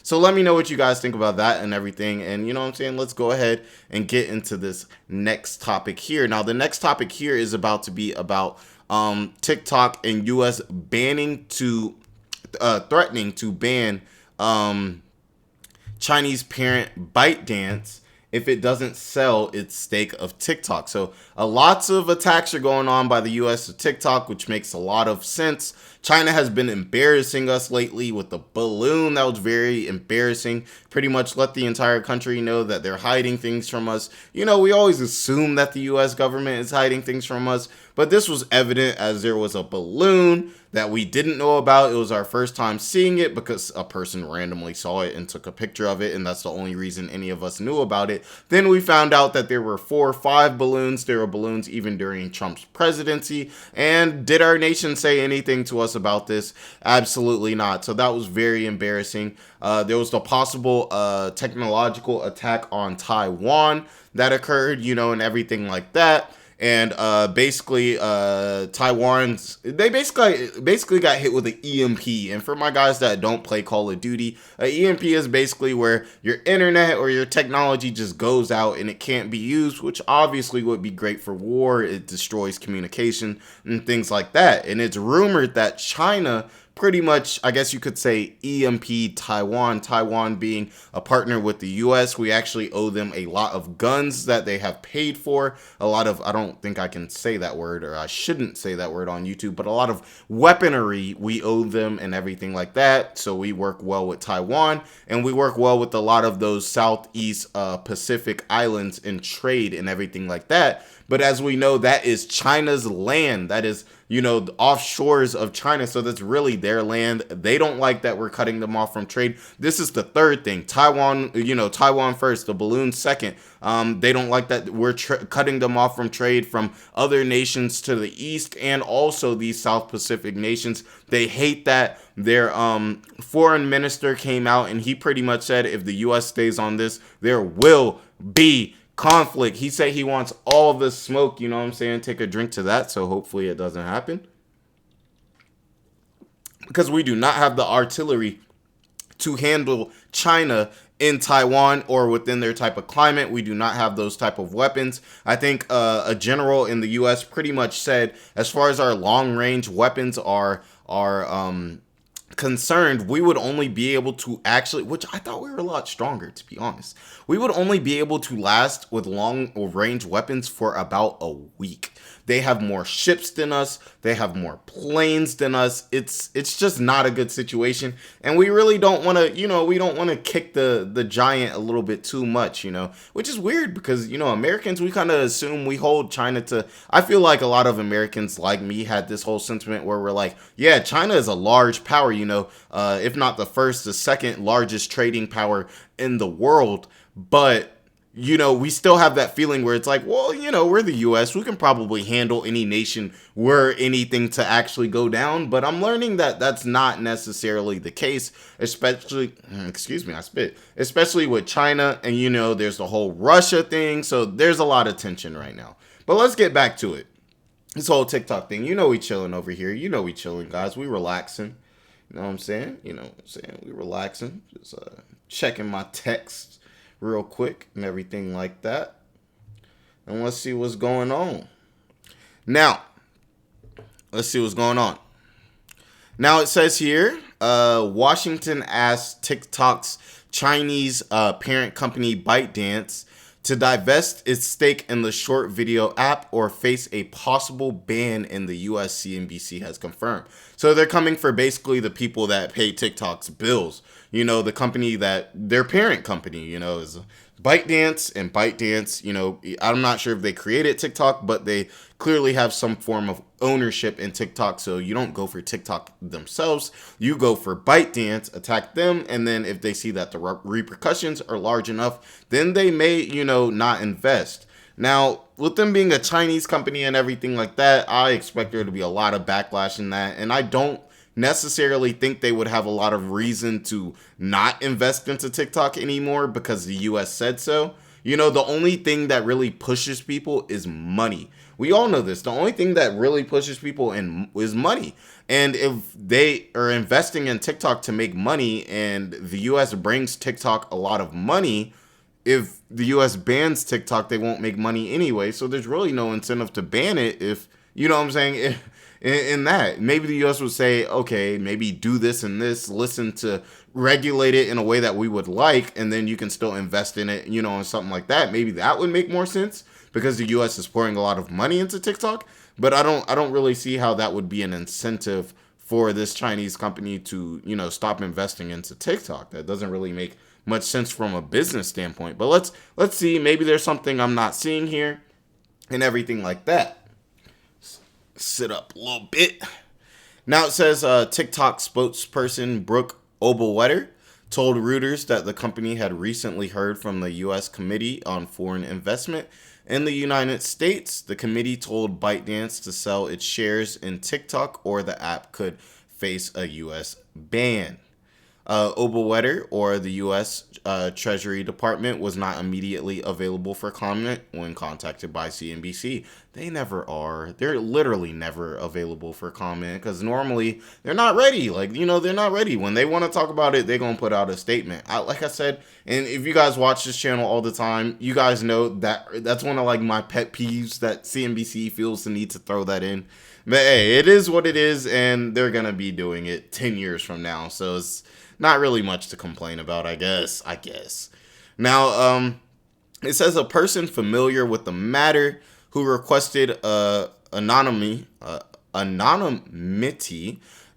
So let me know what you guys think about that and everything. And you know what I'm saying? Let's go ahead and get into this next topic here. Now, the next topic here is about to be about TikTok and US banning to threatening to ban Chinese parent ByteDance if it doesn't sell its stake of TikTok. So lots of attacks are going on by the US to TikTok, which makes a lot of sense. China has been embarrassing us lately with the balloon. That was very embarrassing. Pretty much let the entire country know that they're hiding things from us. You know, we always assume that the US government is hiding things from us, but this was evident as there was a balloon that we didn't know about. It was our first time seeing it because a person randomly saw it and took a picture of it, and that's the only reason any of us knew about it. Then we found out that there were 4 or 5 balloons. There were balloons even during Trump's presidency. And did our nation say anything to us about this? Absolutely not. So that was very embarrassing. There was the possible technological attack on Taiwan that occurred, you know, and everything like that. And basically Taiwan's, they basically got hit with an EMP. And for my guys that don't play Call of Duty, an EMP is basically where your internet or your technology just goes out and it can't be used, which obviously would be great for war. It destroys communication and things like that. And it's rumored that China pretty much, I guess you could say, EMP Taiwan being a partner with the US. We actually owe them a lot of guns that they have paid for. A lot of, I don't think I can say that word, or I shouldn't say that word on YouTube, but a lot of weaponry we owe them and everything like that. So we work well with Taiwan, and we work well with a lot of those Southeast Pacific islands in trade and everything like that. But as we know, that is China's land. That is, you know, the offshores of China. So that's really their land. They don't like that we're cutting them off from trade. This is the third thing. Taiwan, you know, Taiwan first, the balloon second. They don't like that we're cutting them off from trade from other nations to the east and also these South Pacific nations. They hate that. Their foreign minister came out and he pretty much said if the U.S. stays on this, there will be conflict. He said he wants all the smoke, you know what I'm saying? Take a drink to that, so hopefully it doesn't happen. Because we do not have the artillery to handle China in Taiwan or within their type of climate. We do not have those type of weapons. I think a general in the US pretty much said, as far as our long range weapons are concerned, we would only be able to actually, which I thought we were a lot stronger, to be honest. We would only be able to last with long range weapons for about a week. They have more ships than us. They have more planes than us. It's just not a good situation. And we really don't want to, you know, we don't want to kick the giant a little bit too much, you know, which is weird because, you know, Americans, we kind of assume we hold China to, I feel like a lot of Americans like me had this whole sentiment where we're like, yeah, China is a large power, you know, if not the first, the second largest trading power in the world. But you know, we still have that feeling where it's like, well, you know, we're the US. We can probably handle any nation were anything to actually go down. But I'm learning that that's not necessarily the case, especially, excuse me, I spit, especially with China. And, you know, there's the whole Russia thing. So there's a lot of tension right now. But let's get back to it. This whole TikTok thing, you know, we chilling over here. You know, we chilling, guys. We relaxing. You know what I'm saying? You know what I'm saying? We relaxing. Just checking my texts real quick and everything like that. And let's see what's going on. Now, let's see what's going on. Now it says here, Washington asked TikTok's Chinese parent company ByteDance to divest its stake in the short video app or face a possible ban in the US, CNBC has confirmed. So they're coming for basically the people that pay TikTok's bills. You know, the company that their parent company, you know, is ByteDance, and ByteDance, you know, I'm not sure if they created TikTok, but they clearly have some form of ownership in TikTok. So you don't go for TikTok themselves, you go for ByteDance, attack them, and then if they see that the repercussions are large enough, then they may, you know, not invest. Now, with them being a Chinese company and everything like that, I expect there to be a lot of backlash in that, and I don't necessarily think they would have a lot of reason to not invest into TikTok anymore because the US said so. You know, the only thing that really pushes people is money. We all know this. The only thing that really pushes people in is money. And if they are investing in TikTok to make money and the US brings TikTok a lot of money, if the US bans TikTok, they won't make money anyway. So there's really no incentive to ban it if, you know what I'm saying? In that, maybe the US would say, okay, maybe do this and this, listen to regulate it in a way that we would like, and then you can still invest in it, and something like that. Maybe that would make more sense because the US is pouring a lot of money into TikTok. But I don't really see how that would be an incentive for this Chinese company to, stop investing into TikTok. That doesn't really make much sense from a business standpoint. But let's see, maybe there's something I'm not seeing here and everything like that. Sit up a little bit. Now it says TikTok spokesperson Brooke Obelwetter told Reuters that the company had recently heard from the U.S. Committee on Foreign Investment in the United States. The committee told ByteDance to sell its shares in TikTok or the app could face a U.S. ban. Obelwetter, or the U.S. Treasury Department, was not immediately available for comment when contacted by CNBC. They never are. They're literally never available for comment because normally they're not ready. They're not ready. When they want to talk about it, they're going to put out a statement. Like I said, and if you guys watch this channel all the time, you guys know that that's one of my pet peeves that CNBC feels the need to throw that in. But hey, it is what it is, and they're going to be doing it 10 years from now. So it's not really much to complain about, I guess. Now, it says a person familiar with the matter who requested anonymity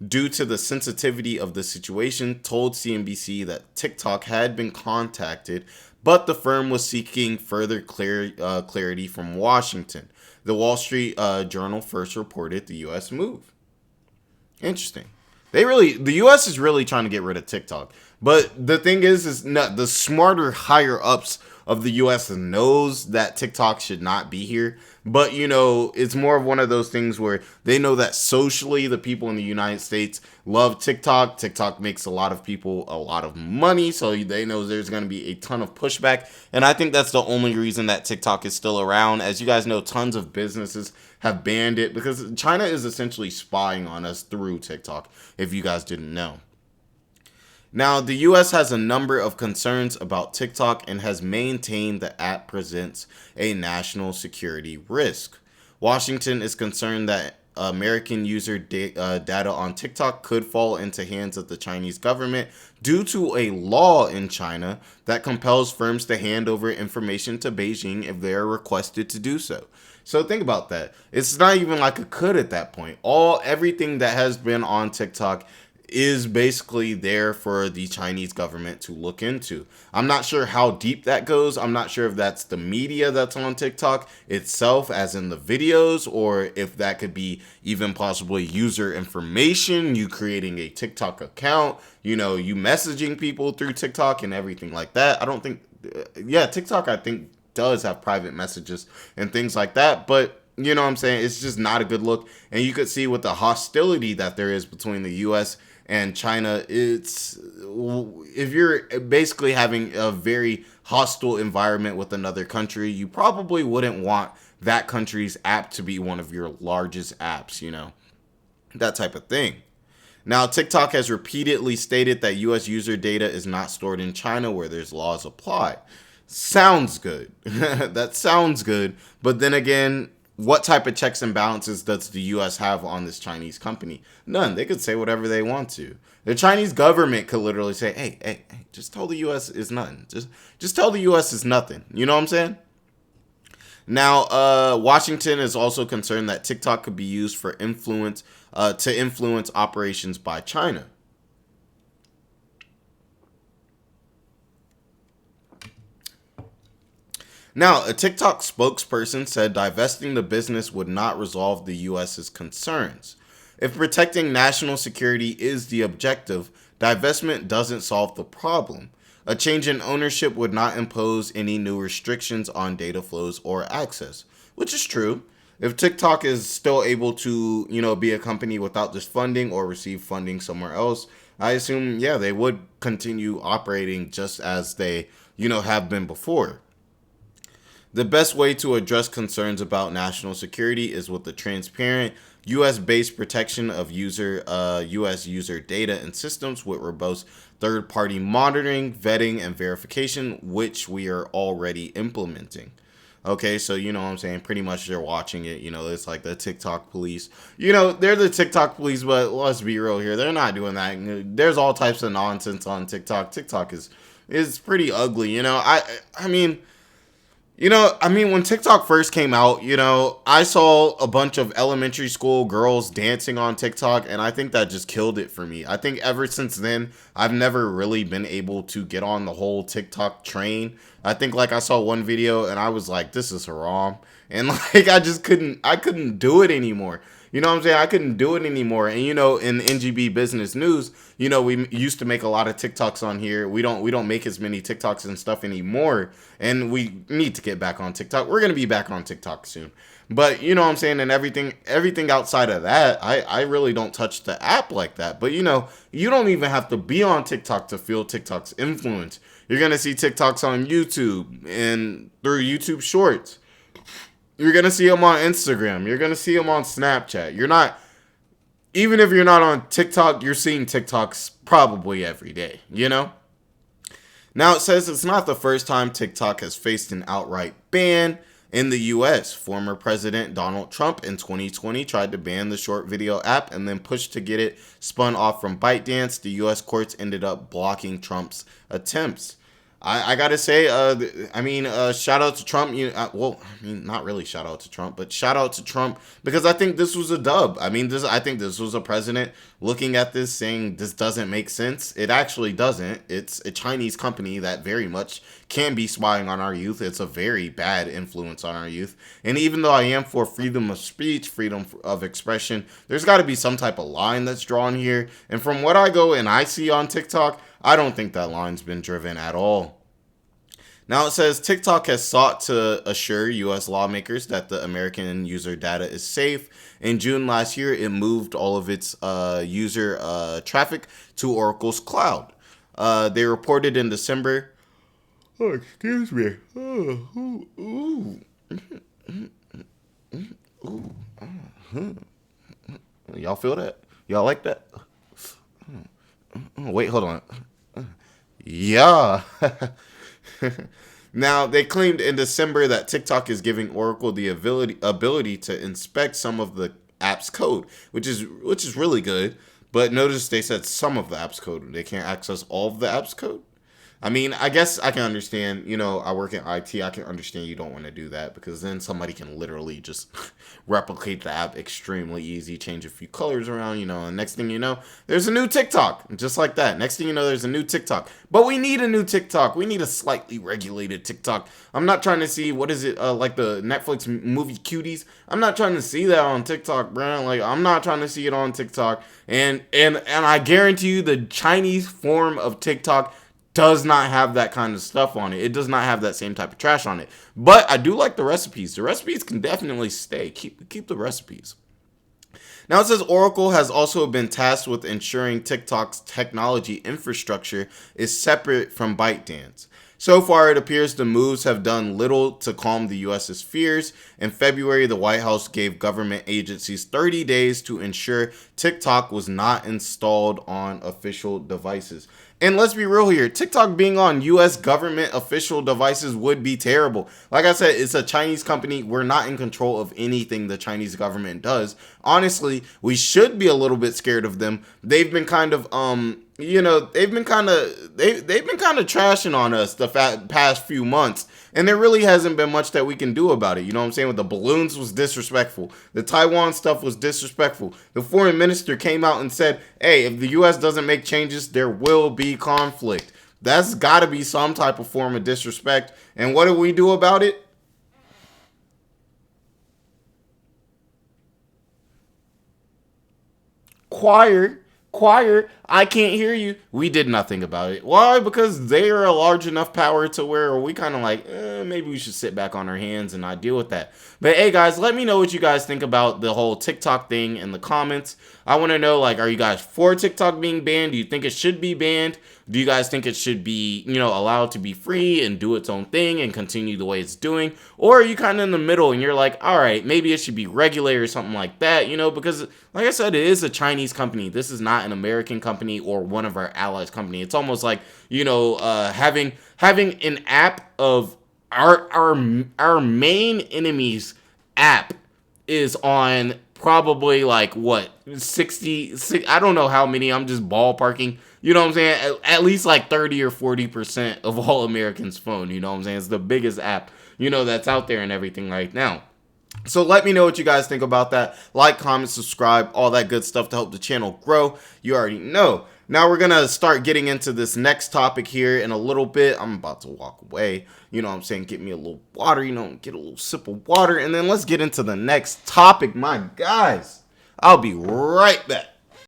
due to the sensitivity of the situation told CNBC that TikTok had been contacted, but the firm was seeking further clarity from Washington. The Wall Street Journal first reported the U.S. move. Interesting. The U.S. is really trying to get rid of TikTok. But the thing is not, the smarter higher ups of the U.S. knows that TikTok should not be here. But, it's more of one of those things where they know that socially the people in the United States love TikTok. TikTok makes a lot of people a lot of money. So they know there's going to be a ton of pushback. And I think that's the only reason that TikTok is still around. As you guys know, tons of businesses have banned it because China is essentially spying on us through TikTok, if you guys didn't know. Now, the U.S. has a number of concerns about TikTok and has maintained the app presents a national security risk. Washington is concerned that American user data on TikTok could fall into hands of the Chinese government due to a law in China that compels firms to hand over information to Beijing if they are requested to do so. So think about that. It's not even like a could at that point. Everything that has been on TikTok is basically there for the Chinese government to look into. I'm not sure how deep that goes. I'm not sure if that's the media that's on TikTok itself, as in the videos, or if that could be even possibly user information, you creating a TikTok account, you messaging people through TikTok and everything like that. I don't think, TikTok, I think, does have private messages and things like that, but you know what I'm saying? It's just not a good look. And you could see with the hostility that there is between the U.S. and China, if you're basically having a very hostile environment with another country, you probably wouldn't want that country's app to be one of your largest apps, that type of thing. Now, TikTok has repeatedly stated that U.S. user data is not stored in China where there's laws apply. Sounds good. That sounds good. But then again, what type of checks and balances does the U.S. have on this Chinese company? None. They could say whatever they want to. The Chinese government could literally say, hey, just tell the U.S. is nothing. Just tell the U.S. is nothing. You know what I'm saying? Now, Washington is also concerned that TikTok could be used for to influence operations by China. Now, a TikTok spokesperson said divesting the business would not resolve the U.S.'s concerns. If protecting national security is the objective, divestment doesn't solve the problem. A change in ownership would not impose any new restrictions on data flows or access, which is true. If TikTok is still able to, be a company without this funding or receive funding somewhere else, I assume, they would continue operating just as they, have been before. The best way to address concerns about national security is with the transparent U.S.-based protection of U.S. user data and systems with robust third-party monitoring, vetting, and verification, which we are already implementing. Okay, so you know what I'm saying? Pretty much they're watching it. You know, it's like the TikTok police. You know, they're the TikTok police, but let's be real here. They're not doing that. There's all types of nonsense on TikTok. TikTok is pretty ugly. I mean, when TikTok first came out, I saw a bunch of elementary school girls dancing on TikTok, and I think that just killed it for me. I think ever since then, I've never really been able to get on the whole TikTok train. I think like I saw one video and I was like, this is haram. And like I couldn't do it anymore. You know what I'm saying? I couldn't do it anymore. And in NGB Business News, we used to make a lot of TikToks on here. We don't make as many TikToks and stuff anymore. And we need to get back on TikTok. We're gonna be back on TikTok soon. But you know what I'm saying? And everything outside of that, I really don't touch the app like that. But you don't even have to be on TikTok to feel TikTok's influence. You're gonna see TikToks on YouTube and through YouTube Shorts. You're going to see them on Instagram. You're going to see them on Snapchat. Even if you're not on TikTok, you're seeing TikToks probably every day, Now it says it's not the first time TikTok has faced an outright ban in the US. Former President Donald Trump in 2020 tried to ban the short video app and then pushed to get it spun off from ByteDance. The US courts ended up blocking Trump's attempts. I gotta say, shout out to Trump. Not really shout out to Trump, but shout out to Trump because I think this was a dub. I think this was a president looking at this saying this doesn't make sense. It actually doesn't. It's a Chinese company that very much can be spying on our youth. It's a very bad influence on our youth. And even though I am for freedom of speech, freedom of expression, there's got to be some type of line that's drawn here. And from what I go and I see on TikTok, I don't think that line's been driven at all. Now it says TikTok has sought to assure U.S. lawmakers that the American user data is safe. In June last year, it moved all of its user traffic to Oracle's cloud. They reported in December. Oh, excuse me. Y'all feel that? Y'all like that? Wait, hold on. Yeah. Now, they claimed in December that TikTok is giving Oracle the ability to inspect some of the app's code, which is really good. But notice they said some of the app's code. They can't access all of the app's code. I guess I can understand, I work in IT. I can understand you don't want to do that because then somebody can literally just replicate the app extremely easy, change a few colors around, and next thing you know, there's a new TikTok. Just like that. Next thing you know, there's a new TikTok. But we need a new TikTok. We need a slightly regulated TikTok. I'm not trying to see, what is it, like the Netflix movie Cuties? I'm not trying to see that on TikTok, bro. Like, I'm not trying to see it on TikTok. And I guarantee you the Chinese form of TikTok does not have that kind of stuff on it. It does not have that same type of trash on it. But I do like the recipes. The recipes can definitely stay. Keep the recipes. Now it says Oracle has also been tasked with ensuring TikTok's technology infrastructure is separate from ByteDance. So far, it appears the moves have done little to calm the U.S.'s fears. In February, the White House gave government agencies 30 days to ensure TikTok was not installed on official devices. And let's be real here, TikTok being on U.S. government official devices would be terrible. Like I said, it's a Chinese company. We're not in control of anything the Chinese government does. Honestly, we should be a little bit scared of them. They've been kind of they've been kind of trashing on us the past few months, and there really hasn't been much that we can do about it. You know what I'm saying? With the balloons was disrespectful. The Taiwan stuff was disrespectful. The foreign minister came out and said, "Hey, if the U.S. doesn't make changes, there will be conflict." That's got to be some type of form of disrespect. And what do we do about it? Choir, I can't hear you. We did nothing about it. Why? Because they are a large enough power to where we kind of like, maybe we should sit back on our hands and not deal with that. But hey, guys, let me know what you guys think about the whole TikTok thing in the comments. I want to know, like, are you guys for TikTok being banned? Do you think it should be banned? Do you guys think it should be, allowed to be free and do its own thing and continue the way it's doing? Or are you kind of in the middle and you're like, all right, maybe it should be regulated or something like that, because like I said, it is a Chinese company. This is not an American company or one of our allies company. It's almost like, having an app of our main enemy's app is on probably like what 60, I don't know how many, I'm just ballparking, you know what I'm saying, at least like 30 or 40% of all Americans' phone, you know what I'm saying. It's the biggest app, that's out there and everything right now. So let me know what you guys think about that. Like, comment, subscribe, all that good stuff to help the channel grow. You already know. Now we're going to start getting into this next topic here in a little bit. I'm about to walk away. You know what I'm saying? Get me a little water, get a little sip of water. And then let's get into the next topic, my guys. I'll be right back.